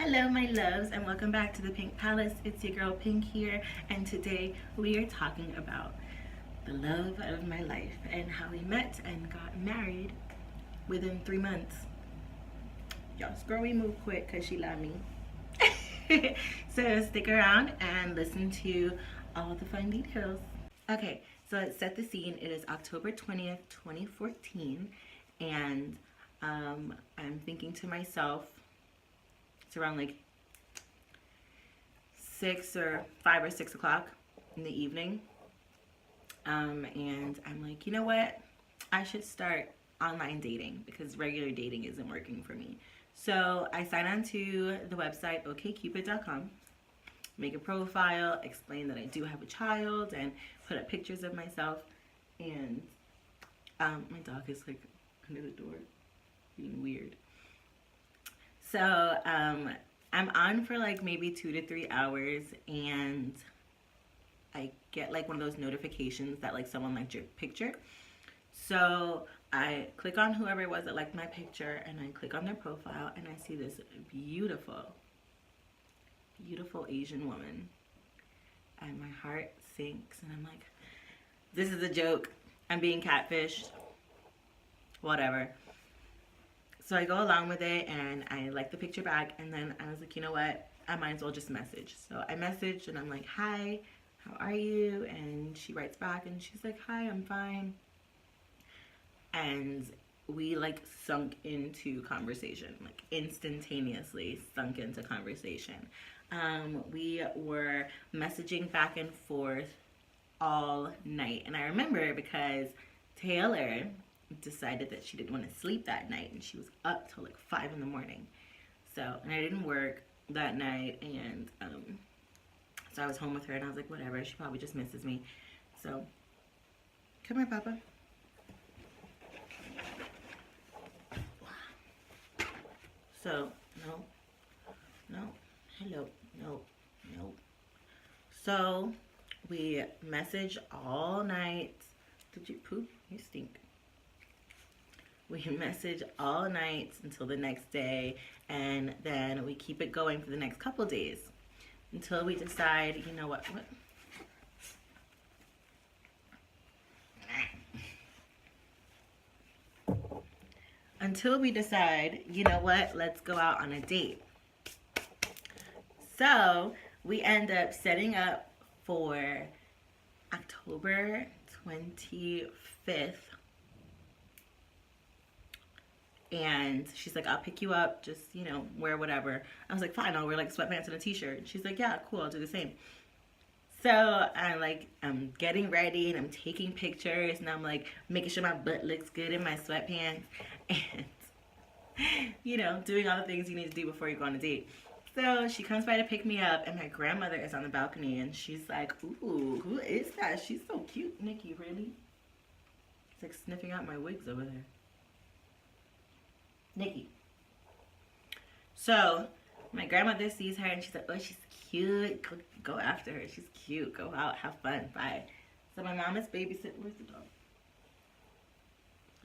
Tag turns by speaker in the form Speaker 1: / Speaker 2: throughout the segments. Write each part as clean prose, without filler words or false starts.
Speaker 1: Hello my loves and welcome back to the Pink Palace. It's your girl Pink here, and today we are talking about the love of my life and how we met and got married within 3 months. Y'all, girl, we move quick because she loved me. So stick around and listen to all the fun details. Okay, so let's set the scene. It is October 20th, 2014, and I'm thinking to myself, it's around like 5 or 6 o'clock in the evening. And I'm like, you know what? I should start online dating because regular dating isn't working for me. So I sign on to the website okcupid.com, make a profile, explain that I do have a child, and put up pictures of myself. And my dog is like under the door being weird. So I'm on for like maybe 2 to 3 hours, and I get like one of those notifications that like someone liked your picture. So I click on whoever it was that liked my picture, and I click on their profile, and I see this beautiful, beautiful Asian woman, and my heart sinks, and I'm like, this is a joke. I'm being catfished. Whatever. So I go along with it, and I like the picture back, and then I was like, you know what? I might as well just message. So I messaged, and I'm like, hi, how are you? And she writes back, and she's like, hi, I'm fine. And we like sunk into conversation, like instantaneously sunk into conversation. We were messaging back and forth all night. And I remember because Taylor decided that she didn't want to sleep that night, and she was up till like 5 in the morning. So, and I didn't work that night, and so I was home with her, and I was like, whatever, she probably just misses me. So, come here, Papa. So, no, hello, no. So, we message all night. Did you poop? You stink. We message all night until the next day, and then we keep it going for the next couple days until we decide, you know what? Until we decide, you know what? Let's go out on a date. So we end up setting up for October 25th. And she's like, I'll pick you up, just, you know, wear whatever. I was like, fine, I'll wear like sweatpants and a t-shirt. And she's like, yeah, cool, I'll do the same. So I'm getting ready, and I'm taking pictures, and I'm like making sure my butt looks good in my sweatpants, and you know, doing all the things you need to do before you go on a date. So she comes by to pick me up, and my grandmother is on the balcony, and she's like, ooh, who is that? She's so cute. Nikki, really? It's like sniffing out my wigs over there. Nikki. So my grandmother sees her, and she's like, oh, she's cute. Go after her. She's cute. Go out. Have fun. Bye. So my mom is babysitting. Where's the dog?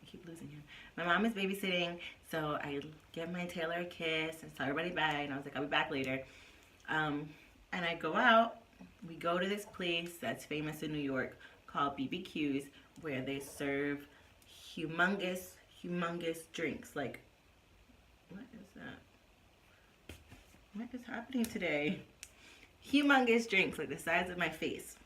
Speaker 1: I keep losing him. My mom is babysitting, so I give my Taylor a kiss and tell everybody bye, and I was like, I'll be back later. And I go out. We go to this place that's famous in New York called BBQ's, where they serve humongous drinks. Like, what is that? What is happening today? Humongous drinks, like the size of my face.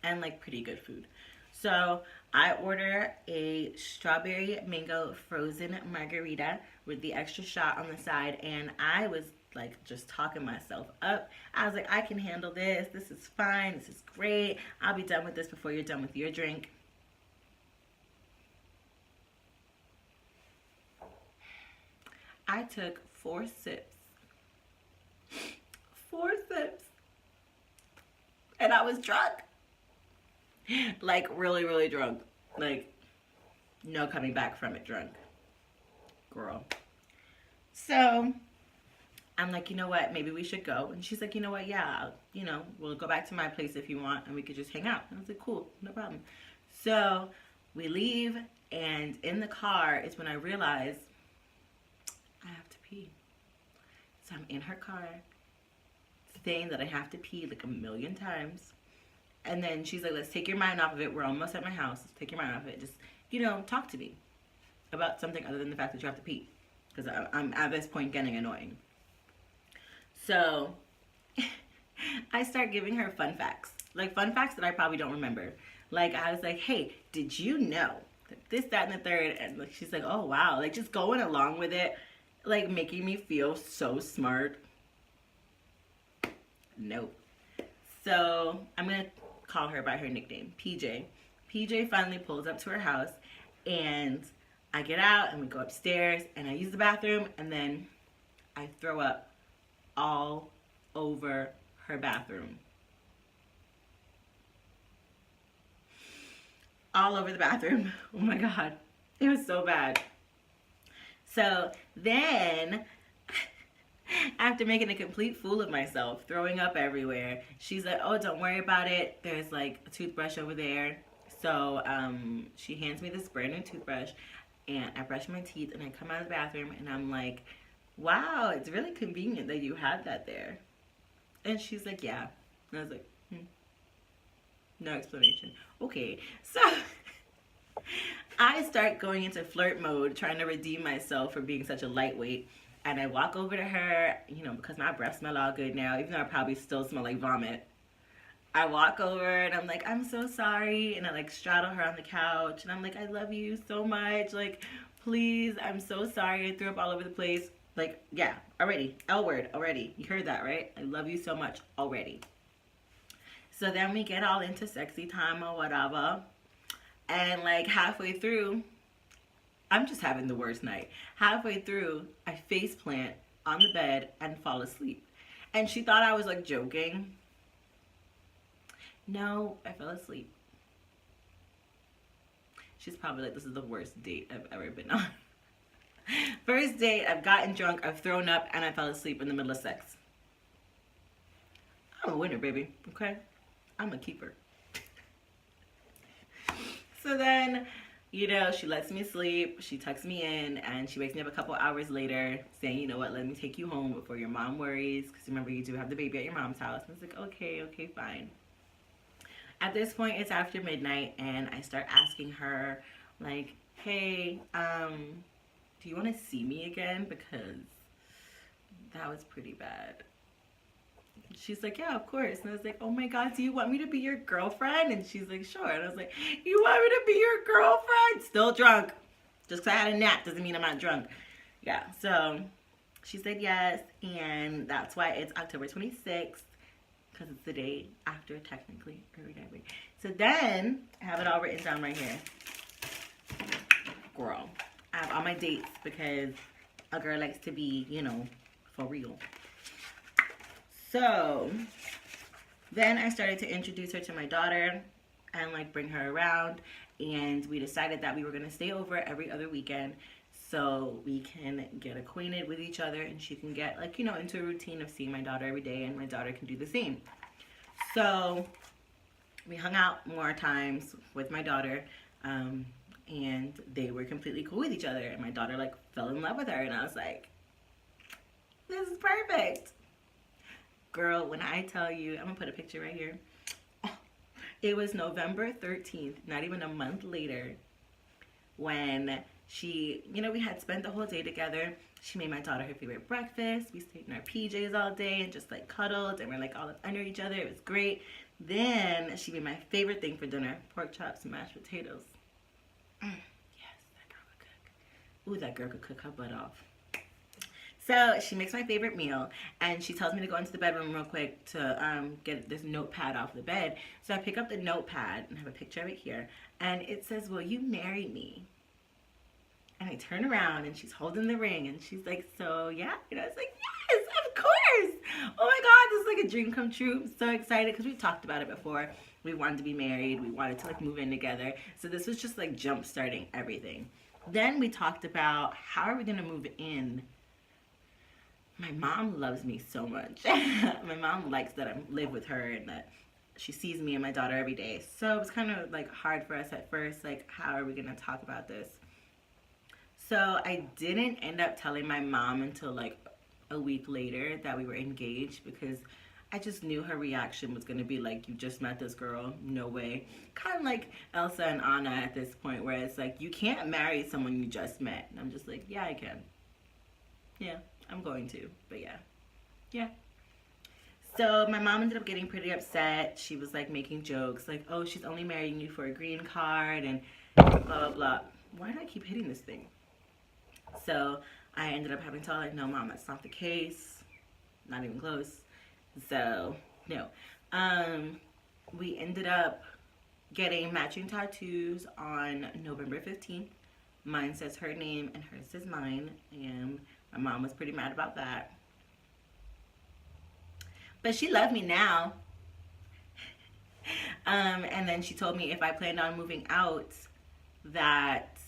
Speaker 1: And like pretty good food. So I order a strawberry mango frozen margarita with the extra shot on the side, and I was like just talking myself up. I was like, I can handle this. This is fine. This is great. I'll be done with this before you're done with your drink. I took 4 sips. 4 sips. And I was drunk. Like really, really drunk. Like no coming back from it drunk. Girl. So I'm like, you know what? Maybe we should go. And she's like, you know what? Yeah, you know, we'll go back to my place if you want, and we could just hang out. And I was like, cool, no problem. So we leave, and in the car is when I realize I have to pee. So So I'm in her car saying that I have to pee like a million times. And then she's like, let's take your mind off of it. We're almost at my house. Let's take your mind off of it. Just, talk to me about something other than the fact that you have to pee. Because I'm at this point getting annoying. So I start giving her fun facts. Like fun facts that I probably don't remember. Like I was like, hey, did you know that this, that, and the third? And like, she's like, oh, wow. Like just going along with it. Like making me feel so smart. Nope. So I'm going to call her by her nickname, PJ. PJ finally pulls up to her house and I get out and we go upstairs and I use the bathroom and then I throw up all over her bathroom. All over the bathroom. Oh my God. It was so bad. So then, after making a complete fool of myself, throwing up everywhere, she's like, oh, don't worry about it. There's like a toothbrush over there. So she hands me this brand new toothbrush and I brush my teeth and I come out of the bathroom and I'm like, wow, it's really convenient that you had that there. And she's like, yeah. And I was like, no explanation. Okay. So I start going into flirt mode, trying to redeem myself for being such a lightweight. And I walk over to her, because my breath smell all good now, even though I probably still smell like vomit. I walk over and I'm like, I'm so sorry. And I like straddle her on the couch. And I'm like, I love you so much. Like, please, I'm so sorry. I threw up all over the place. Like, yeah, already. L word, already. You heard that, right? I love you so much already. So then we get all into sexy time or whatever. And like halfway through, I'm just having the worst night. Halfway through, I face plant on the bed and fall asleep. And she thought I was like joking. No, I fell asleep. She's probably like, this is the worst date I've ever been on. First date, I've gotten drunk, I've thrown up, and I fell asleep in the middle of sex. I'm a winner, baby, okay? I'm a keeper. So then, she lets me sleep, she tucks me in, and she wakes me up a couple hours later saying, you know what, let me take you home before your mom worries, because remember, you do have the baby at your mom's house. And I was like, okay, fine. At this point, it's after midnight, and I start asking her, like, hey, do you want to see me again? Because that was pretty bad. She's like, yeah, of course. And I was like, oh my God, do you want me to be your girlfriend? And she's like, sure. And I was like, you want me to be your girlfriend? Still drunk. Just because I had a nap doesn't mean I'm not drunk. Yeah, so she said yes. And that's why it's October 26th. Because it's the day after, technically. So then, I have it all written down right here. Girl. I have all my dates because a girl likes to be, for real. So then I started to introduce her to my daughter and like bring her around, and we decided that we were going to stay over every other weekend so we can get acquainted with each other and she can get like, into a routine of seeing my daughter every day, and my daughter can do the same. So we hung out more times with my daughter, and they were completely cool with each other, and my daughter like fell in love with her, and I was like, this is perfect. Girl, when I tell you, I'm gonna put a picture right here. It was November 13th, not even a month later, when she, we had spent the whole day together. She made my daughter her favorite breakfast. We stayed in our PJs all day and just like cuddled, and we're like all up under each other. It was great. Then she made my favorite thing for dinner, pork chops and mashed potatoes. Yes, that girl could cook. Ooh, that girl could cook her butt off. So she makes my favorite meal, and she tells me to go into the bedroom real quick to get this notepad off the bed. So I pick up the notepad and have a picture of it here, and it says, will you marry me? And I turn around, and she's holding the ring, and she's like, so yeah? And I was like, yes, of course! Oh my God, this is like a dream come true. I'm so excited, because we've talked about it before. We wanted to be married. We wanted to like move in together. So this was just like jump starting everything. Then we talked about how are we going to move in. My mom loves me so much. My mom likes that I live with her and that she sees me and my daughter every day. So it was kind of like hard for us at first, like how are we going to talk about this? So I didn't end up telling my mom until like a week later that we were engaged, because I just knew her reaction was going to be like, you just met this girl, no way. Kind of like Elsa and Anna at this point, where it's like, you can't marry someone you just met. And I'm just like, yeah, I can. Yeah, I'm going to, but yeah. So my mom ended up getting pretty upset. She was like making jokes like, oh, she's only marrying you for a green card and blah, blah, blah. Why do I keep hitting this thing? So I ended up having to tell her, no, Mom, that's not the case. Not even close. So, no. We ended up getting matching tattoos on November 15th. Mine says her name and hers says mine. And my mom was pretty mad about that. But she loved me now. And then she told me if I planned on moving out, that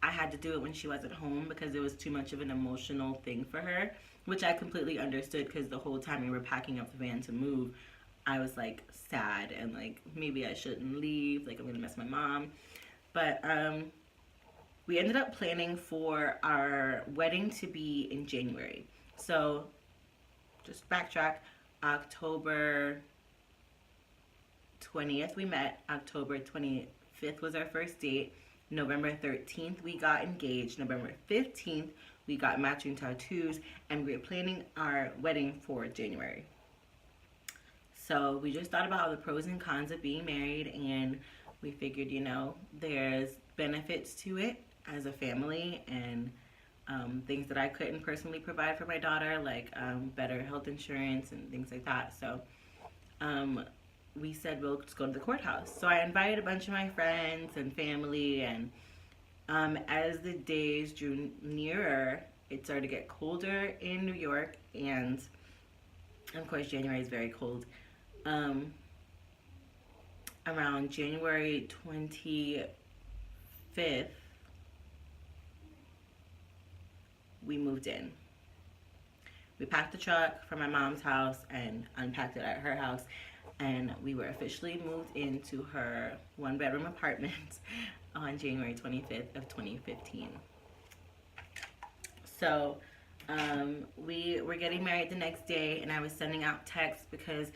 Speaker 1: I had to do it when she wasn't home because it was too much of an emotional thing for her, which I completely understood, because the whole time we were packing up the van to move, I was like sad and like, maybe I shouldn't leave, like I'm gonna miss my mom. But we ended up planning for our wedding to be in January. So just backtrack, October 20th we met, October 25th was our first date, November 13th we got engaged, November 15th we got matching tattoos, and we were planning our wedding for January. So we just thought about all the pros and cons of being married, and we figured, you know, there's benefits to it as a family, and things that I couldn't personally provide for my daughter, like better health insurance and things like that. So we said we'll just go to the courthouse. So I invited a bunch of my friends and family, and as the days drew nearer, it started to get colder in New York, and of course January is very cold. Around January 25th, we moved in. We packed the truck from my mom's house and unpacked it at her house, and we were officially moved into her one-bedroom apartment on January 25th of 2015. So we were getting married the next day, and I was sending out texts because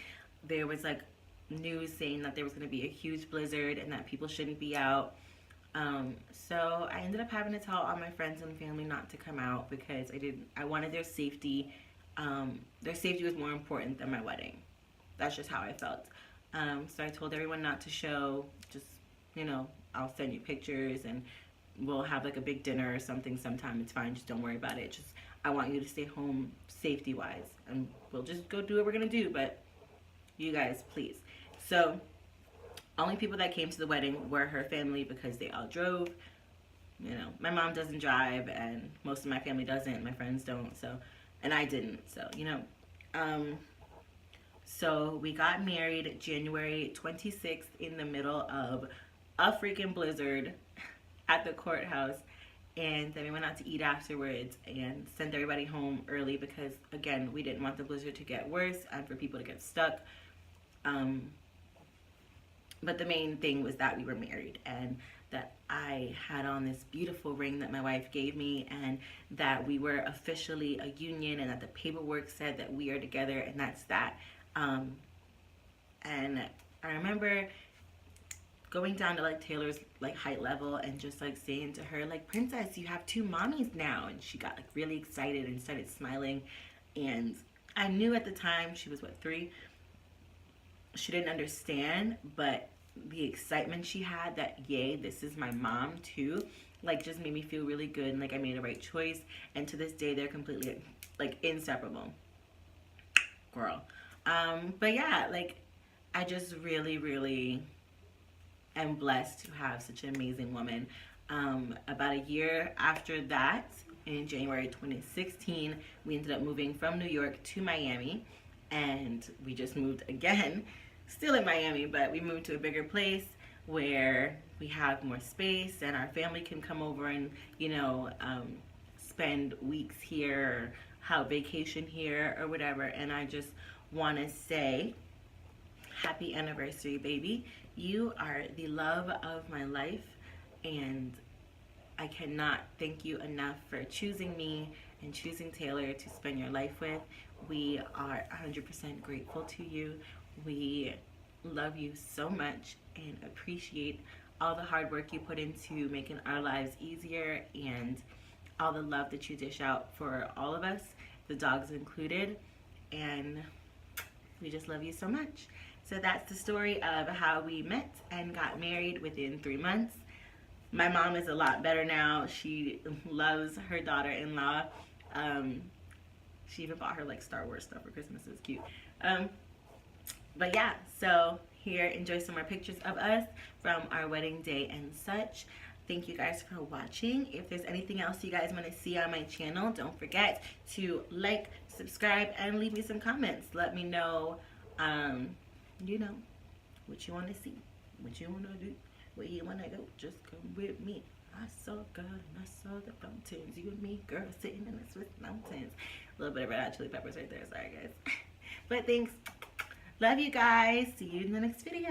Speaker 1: there was like news saying that there was going to be a huge blizzard and that people shouldn't be out. So I ended up having to tell all my friends and family not to come out because I wanted their safety. Their safety was more important than my wedding. That's just how I felt. So I told everyone not to show. Just, you know, I'll send you pictures and we'll have like a big dinner or something sometime. It's fine. Just don't worry about it. Just, I want you to stay home safety wise, and we'll just go do what we're going to do. But you guys, please. So only people that came to the wedding were her family because they all drove. You know, my mom doesn't drive, and most of my family doesn't. My friends don't, so, and I didn't. So, you know, so we got married January 26th in the middle of a freaking blizzard at the courthouse. And then we went out to eat afterwards and sent everybody home early because, again, we didn't want the blizzard to get worse and for people to get stuck. But the main thing was that we were married, and that I had on this beautiful ring that my wife gave me, and that we were officially a union, and that the paperwork said that we are together, and that's that. And I remember going down to like Taylor's like height level and just like saying to her, like, princess, you have two mommies now. And she got like really excited and started smiling. And I knew at the time, she was what, 3? She didn't understand, but the excitement she had that, yay, this is my mom too, like just made me feel really good, and like I made the right choice. And to this day, they're completely like inseparable, girl. But yeah, like I just really am blessed to have such an amazing woman. About a year after that, in January 2016, we ended up moving from New York to Miami, and we just moved again, still in Miami, but we moved to a bigger place where we have more space and our family can come over and, you know, spend weeks here or have vacation here or whatever. And I just want to say happy anniversary, baby. You are the love of my life, and I cannot thank you enough for choosing me and choosing Taylor to spend your life with. We are 100% grateful to you. We love you so much and appreciate all the hard work you put into making our lives easier and all the love that you dish out for all of us, the dogs included, and we just love you so much. So that's the story of how we met and got married within 3 months. My mom is a lot better now. She loves her daughter-in-law. She even bought her like Star Wars stuff for Christmas. It's cute. But yeah, so here, enjoy some more pictures of us from our wedding day and such. Thank you guys for watching. If there's anything else you guys want to see on my channel, don't forget to like, subscribe, and leave me some comments. Let me know, you know, what you want to see, what you want to do, where you want to go. Just come with me. I saw God and I saw the fountains. You and me, girl, sitting in the Swiss mountains. A little bit of Red Hot Chili Peppers right there. Sorry, guys. But thanks. Love you guys. See you in the next video.